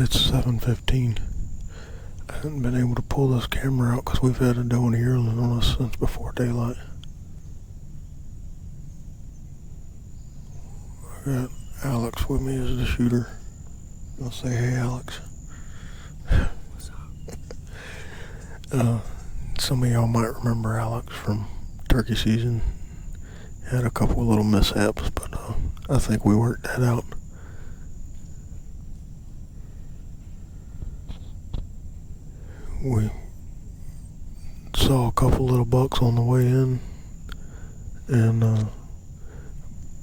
It's 7:15. I haven't been able to pull this camera out because we've had a doe and a yearling on us since before daylight. I got Alex with me as the shooter. I'll say hey, Alex. What's up? Some of y'all might remember Alex from turkey season. Had a couple of little mishaps, but I think we worked that out. We saw a couple little bucks on the way in, and a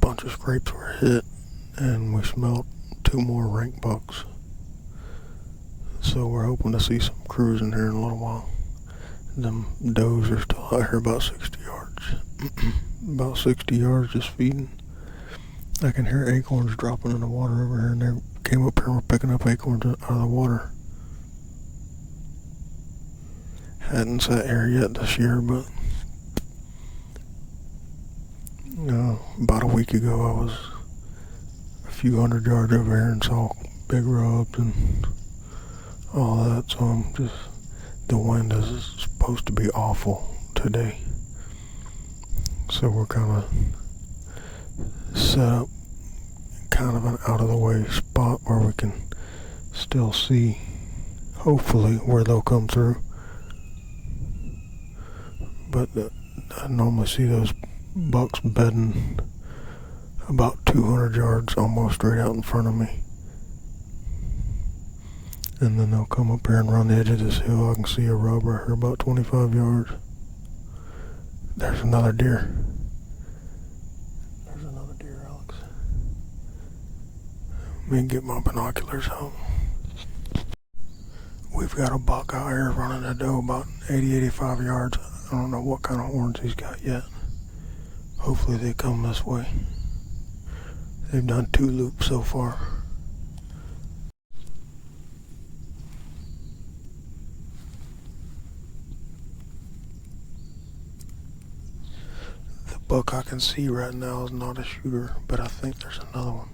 bunch of scrapes were hit, and we smelled 2 more rank bucks. So we're hoping to see some cruising here in a little while. Them does are still out here about 60 yards. About 60 yards just feeding. I can hear acorns dropping in the water over here, and they came up here and were picking up acorns out of the water. Hadn't sat here yet this year, but about a week ago I was a few hundred yards over here and saw big rubs and all that. So the wind is supposed to be awful today. So we're kind of set up kind of an out of the way spot where we can still see, hopefully, where they'll come through. But I normally see those bucks bedding about 200 yards almost straight out in front of me. And then they'll come up here and run the edge of this hill. I can see a rub right here about 25 yards. There's another deer. There's another deer, Alex. Let me get my binoculars out. We've got a buck out here running a doe about 80-85 yards. I don't know what kind of horns he's got yet. Hopefully they come this way. They've done 2 loops so far. The buck I can see right now is not a shooter, but I think there's another one.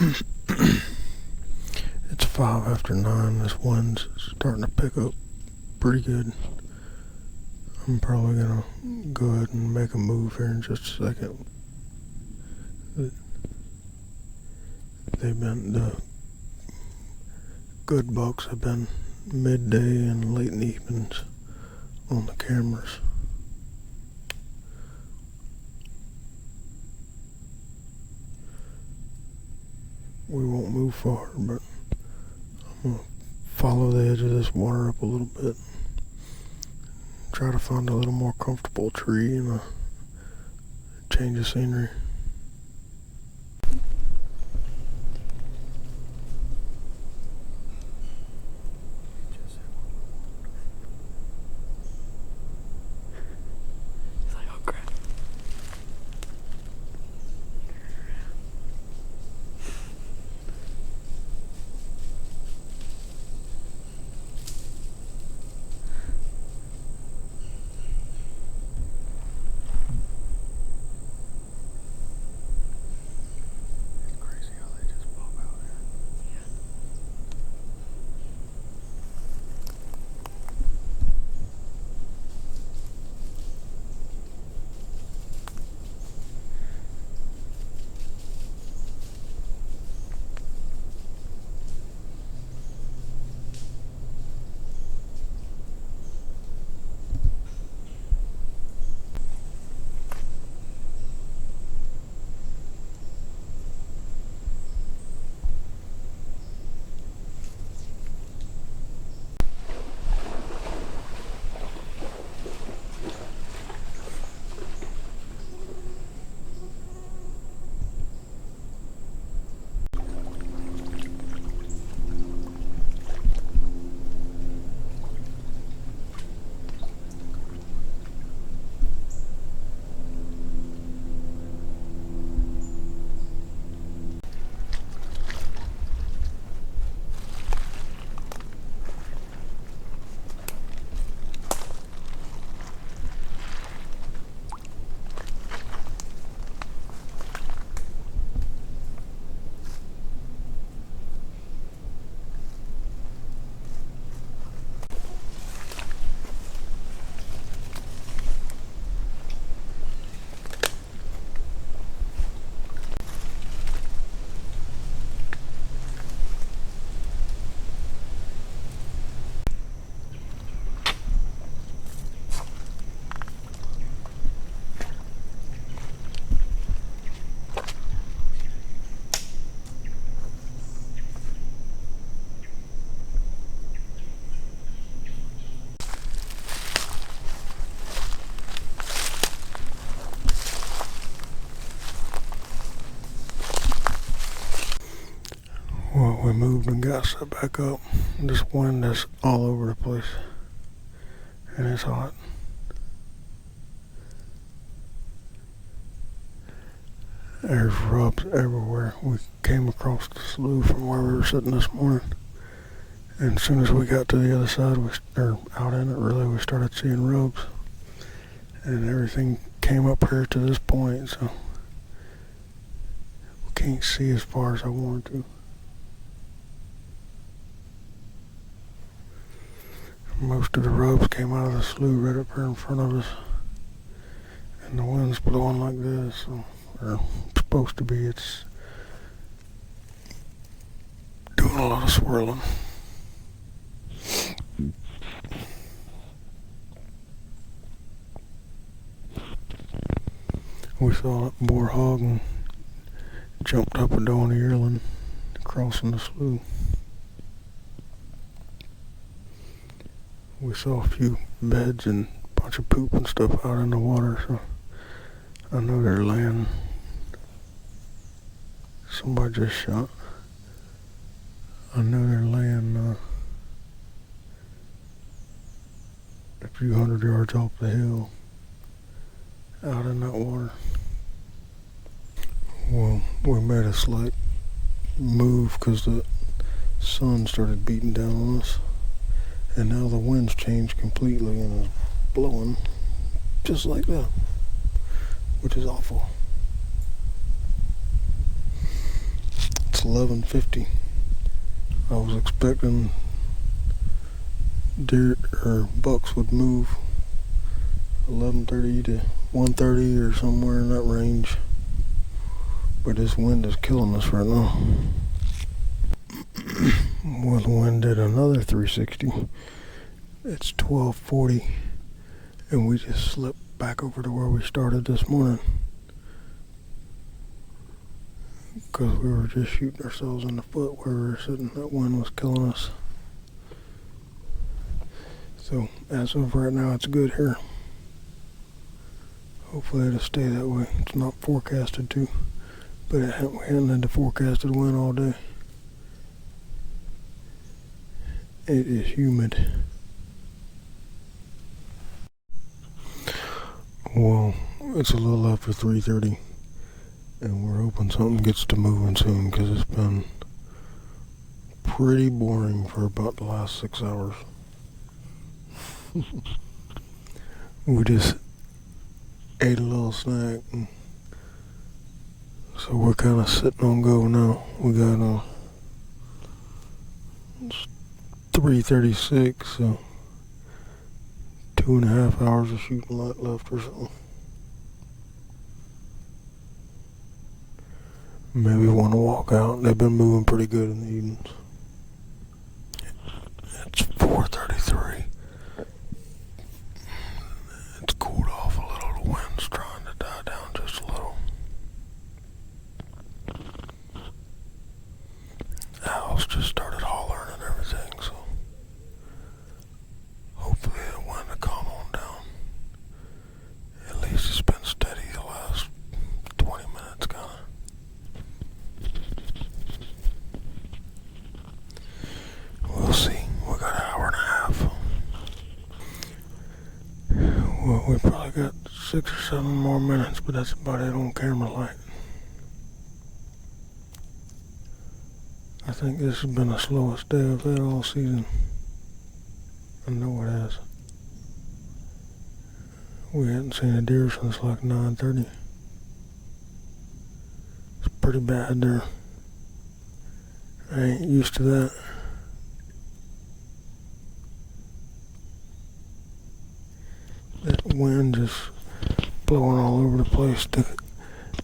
It's 5 after 9. This wind's starting to pick up pretty good. I'm probably gonna go ahead and make a move here in just a second. The good bucks have been midday and late in the evenings on the cameras. We won't move far, but I'm gonna follow the edge of this water up a little bit. Try to find a little more comfortable tree and a change of scenery. He's like, oh crap. Well, we moved and got set back up. This wind is all over the place, and it's hot. There's rubs everywhere. We came across the slough from where we were sitting this morning, and as soon as we got to the other side, or out in it really, we started seeing rubs, and everything came up here to this point, so we can't see as far as I wanted to. Most of the rubs came out of the slough right up here in front of us, and the wind's blowing like this, or supposed to be. It's doing a lot of swirling. We saw that boar hog and jumped up and down the yearling, crossing the slough. We saw a few beds and a bunch of poop and stuff out in the water, so I know they're laying. Somebody just shot. I know they're laying a few hundred yards off the hill out in that water. Well, we made a slight move because the sun started beating down on us. And now the wind's changed completely and is blowing just like that, which is awful. It's 11:50. I was expecting deer or bucks would move 11:30 to 1:30 or somewhere in that range. But this wind is killing us right now. Well, the wind did another 360. It's 12:40, and we just slipped back over to where we started this morning because we were just shooting ourselves in the foot where we were sitting. That wind was killing us. So as of right now, it's good here. Hopefully it'll stay that way. It's not forecasted to, but we hadn't had the forecasted wind all day. It is humid. Well, it's a little after 3:30, and we're hoping something gets to moving soon because it's been pretty boring for about the last 6 hours. We just ate a little snack, and so we're kind of sitting on go now. We got 3:36, so 2.5 hours of shooting light left or something. Maybe want to walk out. They've been moving pretty good in the evenings. It's 4:33. It's cooled off a little. The wind's trying to die down just a little. Owls just started hollering and everything, so hopefully the wind will calm on down. At least it's been steady the last 20 minutes, kind of. We'll see. We got an hour and a half. Well, we probably got 6 or 7 more minutes, but that's about it on camera light. I think this has been the slowest day I've had all season. I know it has. We hadn't seen a deer since like 9:30. It's pretty bad there. I ain't used to that. That wind just blowing all over the place.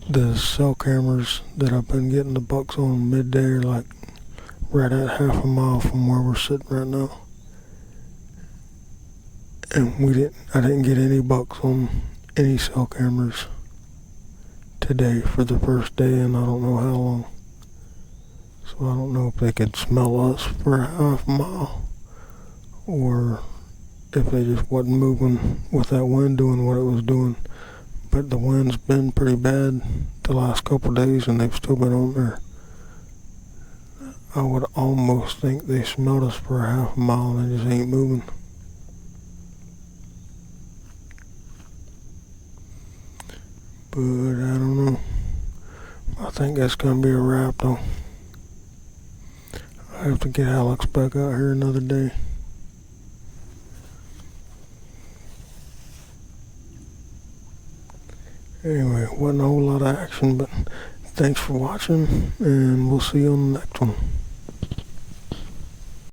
The cell cameras that I've been getting the bucks on Midday are like right at half a mile from where we're sitting right now. And I didn't get any bucks on any cell cameras today for the first day in I don't know how long. So I don't know if they could smell us for a half mile or if they just wasn't moving with that wind doing what it was doing. But the wind's been pretty bad the last couple of days and they've still been on there. I would almost think they smelled us for a half a mile and they just ain't moving. But I don't know. I think that's gonna be a wrap though. I have to get Alex back out here another day. Anyway, wasn't a whole lot of action, but thanks for watching, and we'll see you on the next one.